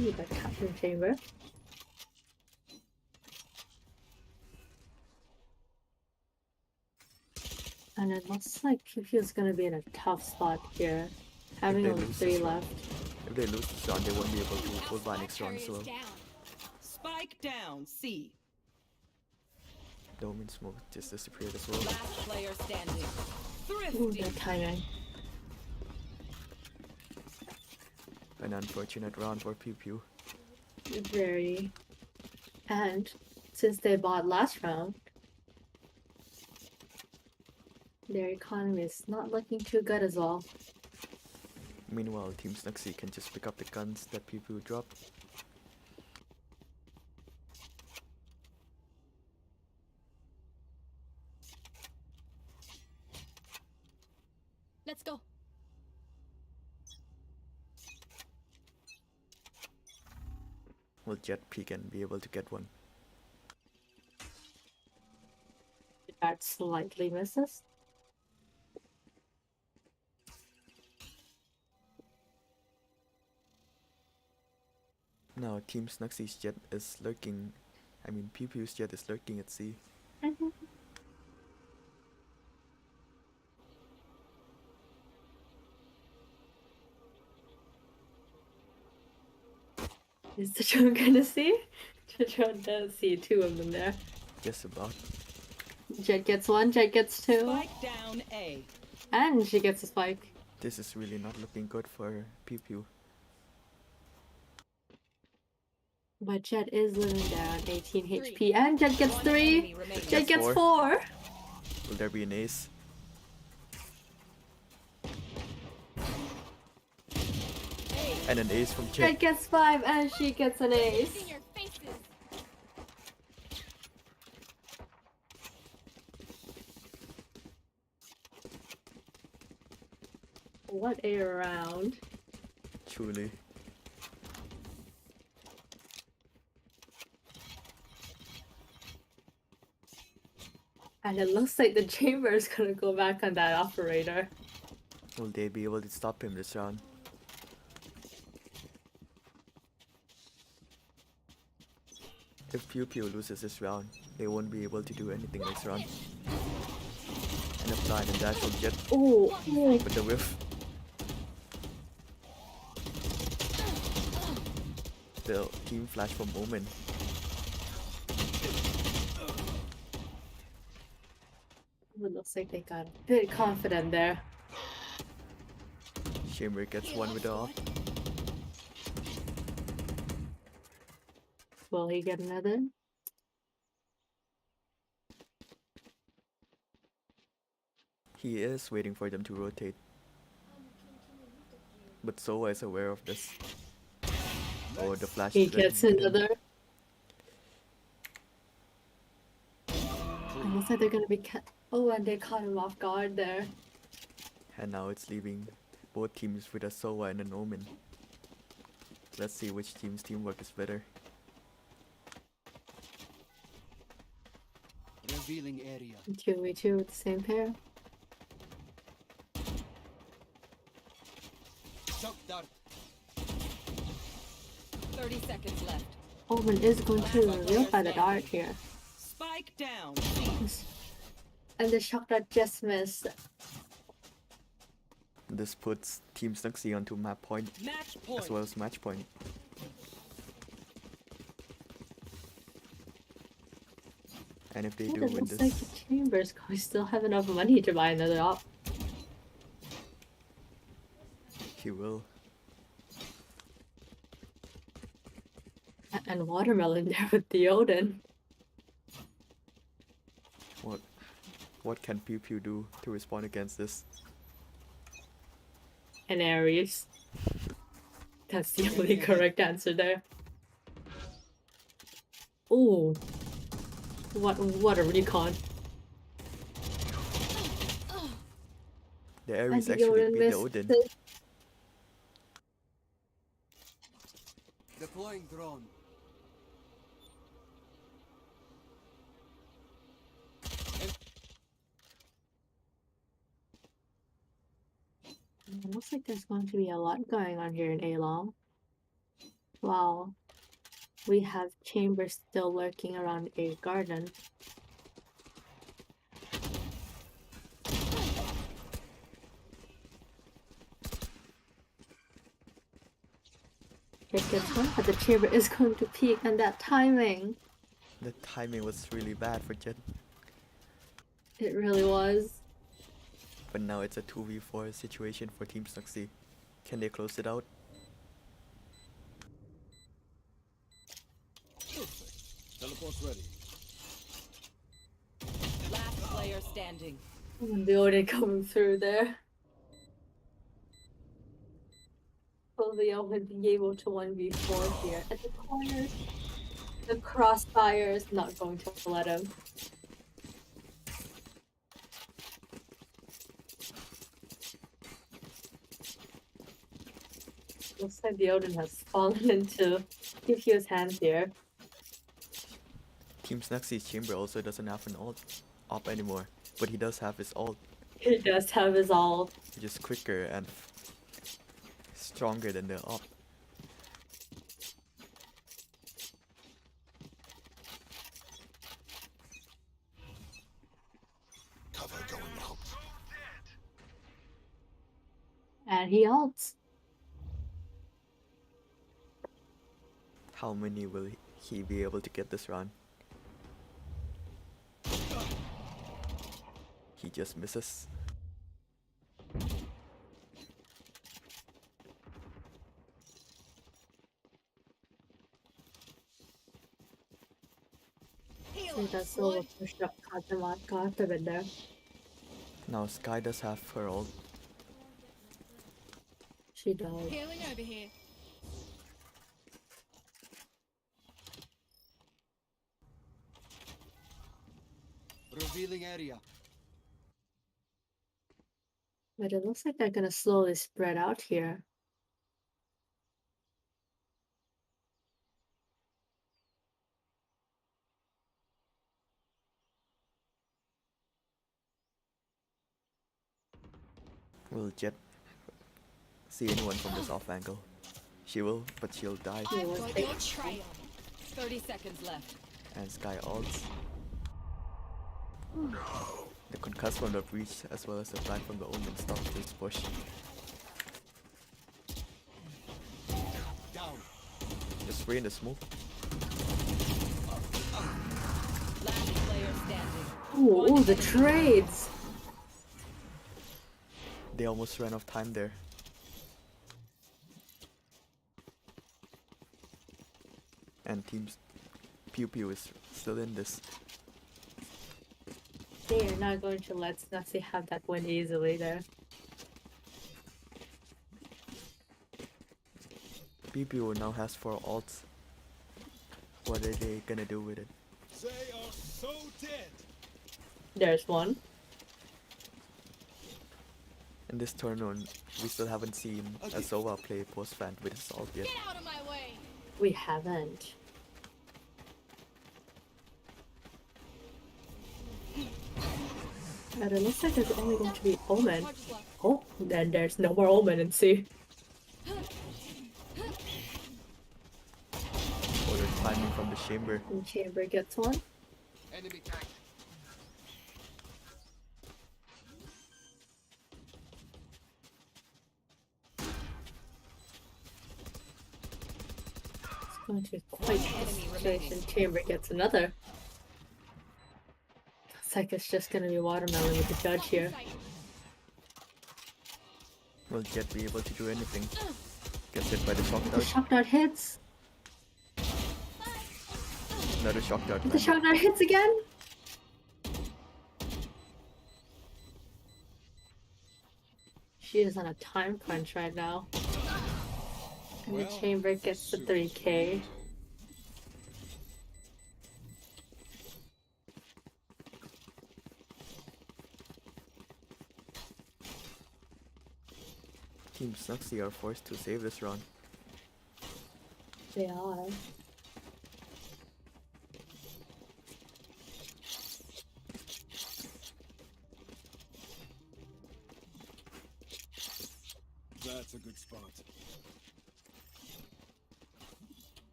Ooh, the captain chamber. And it looks like PewPew is gonna be in a tough spot here. Having they only lose 3 this round. left. If they lose this round, they won't be able to full buy next round, so Spike down. C. Dome and Smoke just disappeared as well. Last player standing. Ooh, Thrifty. that timing. An unfortunate round for PewPew. Very. And since they bought last round, their economy is not looking too good as well. Meanwhile, Team SNUXY can just pick up the guns that PewPew dropped. Let's go. Will Jet peek and be able to get one? That slightly misses. Now Team SNUXY's Jet is lurking. I mean PewPew's Jet is lurking at C. Is the drone gonna see? The drone does see 2 of them there. Just about. Jet gets 1, Jet gets 2, Spike down A. and she gets a spike. This is really not looking good for PewPew. But Jet is living down 18 HP, and Jet gets 3. Enemy remaining. Jet gets Four. 4. Will there be an ace? And an ace from Jet Jet. gets 5, and she gets an ace. In your faces. What a round. Truly. And it looks like the chamber is gonna go back on that operator. Will they be able to stop him this round? If PewPew loses this round, they won't be able to do anything next round. And a blind and dash from Jet Oh, with the whiff. The team flash from Omen. like they got a bit confident there. Chamber gets one with the off. Will he get another? He is waiting for them to rotate. But Sova is aware of this. Oh, the flash. He didn't gets hit him. another. It looks like they're gonna be oh, and they caught him off guard there. And now it's leaving both teams with a Sova and an Omen. Let's see which team's teamwork is better. Revealing area. 2v2 with the same pair. Shock dart. 30 seconds left. Omen is going to reveal by the dart here. Spike down. C. And the shock dart just missed. This puts Team SNUXY onto map point Match point. as well as match point. And if they But do it win looks this, like the Chambers we still have enough money to buy another op. he will. And Watermelon there with the Odin. What can PewPew do to respond against this? And Ares. That's the only correct answer there. Ooh. What a recon. The And Ares the actually Odin beat the missed Odin. it. Deploying drone. It looks like there's going to be a lot going on here in A-Long. Wow. We have Chambers still lurking around A garden. It gets one, but the Chamber is going to peek, and that timing. The timing was really bad for Jet. It really was. But now it's a 2v4 situation for Team SNUXY. Can they close it out? Perfect. Teleport's ready. Last player standing. And the Odin coming through there. Will Leo would be able to 1v4 here. At the corners, the crossfire is not going to let him. Looks like the Odin has fallen into PewPew's hands here. Team SNUXY's Chamber also doesn't have an op anymore. But he does have his ult, He does have his all. which is quicker and stronger than the op. Cover going out. And he ults. How many will he be able to get this round? He just misses. He does solo push up got them in there. Now Sky does have her ult. She does. Healing over here. Revealing area. But it looks like they're gonna slowly spread out here. Will Jet see anyone from this off angle? She will, but she'll die. Yeah, I've let's got take- your trail. 30 seconds left. And Sky ults. The concuss from the breach as well as the flag from the Omen stops this push. Down. Just spray in the smoke. Last player standing. Ooh, the trades! They almost ran out of time there. And teams PewPew is still in this. They are not going to let SNUXY have that win easily there. PewPew now has 4 ults. What are they gonna do with it? They are so dead. There's one. In this tournament, we still haven't seen a Sova play post-fan with his ult yet. Get out of my way. We haven't. But it looks like there's only going to be Omen. Oh, then there's no more Omen in C. Or the timing from the chamber. And Chamber gets one. Enemy tank. It's going to be quite a situation. Chamber gets another. Looks like it's just going to be Watermelon with the judge here. Will Jet be able to do anything? Gets hit by the shock The dart. shock dart hits. Another shock dart. The shock dart hits again. She is on a time crunch right now. And the Well, Chamber gets the 3k. Team SNUXY are forced to save this round. They are. That's a good spot.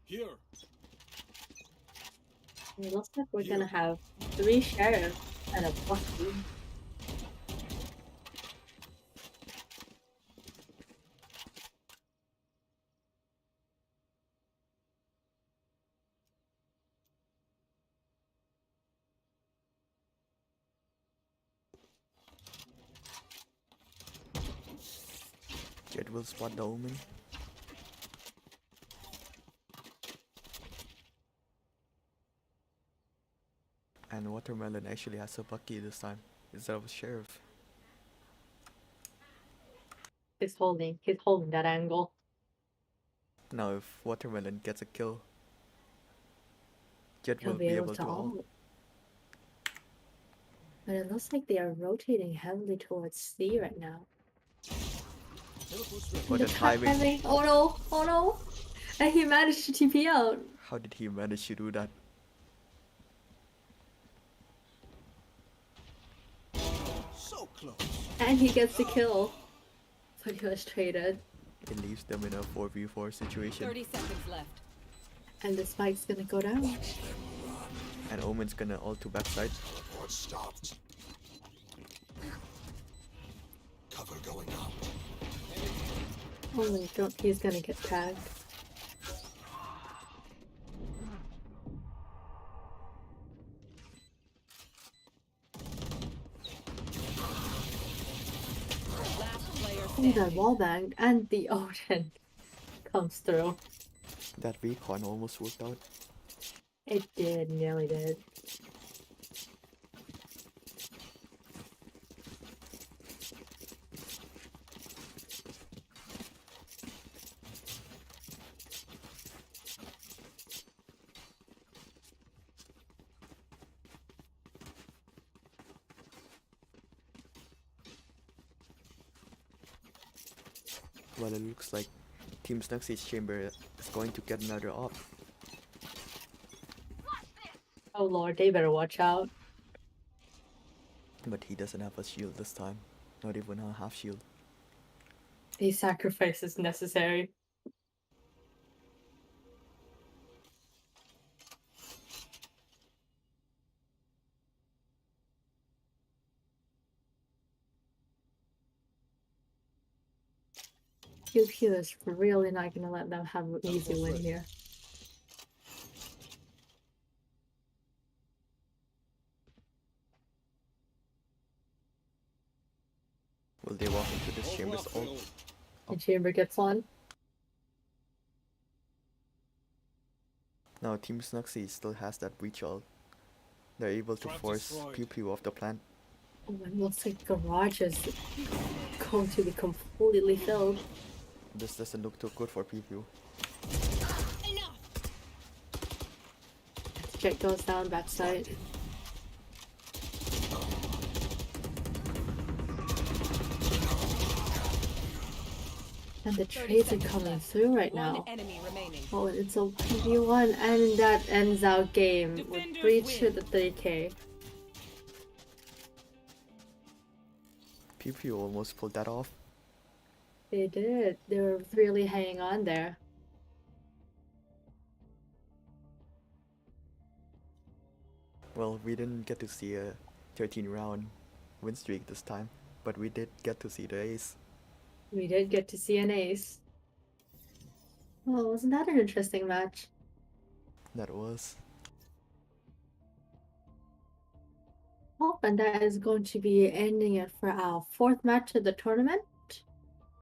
Here. It looks like we're gonna have 3 sheriffs and a Bucky. Jet will spot the Omen. And Watermelon actually has a Bucky this time instead of a Sheriff. He's holding that angle. Now if Watermelon gets a kill, Jet He'll will be able to ult. ult. But it looks like they are rotating heavily towards C right now. Teleport's ready. What a The top timing. timing. Oh no! Oh no! And he managed to TP out. How did he manage to do that? So close. And he gets the kill. But he was traded. It leaves them in a 4v4 situation. 30 seconds left. And the spike's gonna go down. And Omen's gonna ult to backside. Teleport stopped. Cover going out. Oh my god, he's gonna get tagged. Last player Oh, standing. that wall banged and the Odin comes through. That recon almost worked out. It did, nearly did. Well, it looks like Team SNUXY's chamber is going to get another op. Oh lord, they better watch out. But he doesn't have a shield this time. Not even a half shield. A sacrifice is necessary. PewPew is really not gonna let them have an easy win here. Will they walk into Chamber's ult. alone. The chamber gets on. Now Team SNUXY still has that breach ult. They're able to Trap force destroyed. PewPew off the plant. Oh, it looks like garage is going to be completely filled. This doesn't look too good for PewPew. Enough. Jet goes down backside. And the 30 trades are seconds coming left. through right One now. enemy remaining. Oh, it's a 1v1, and that ends our game with Defenders breach to win. the 3k. PewPew almost pulled that off. They did. They were really hanging on there. Well, we didn't get to see a 13 round win streak this time, but we did get to see the ace. We did get to see an ace. Oh, wasn't that an interesting match? That was. Oh, and that is going to be ending it for our fourth match of the tournament.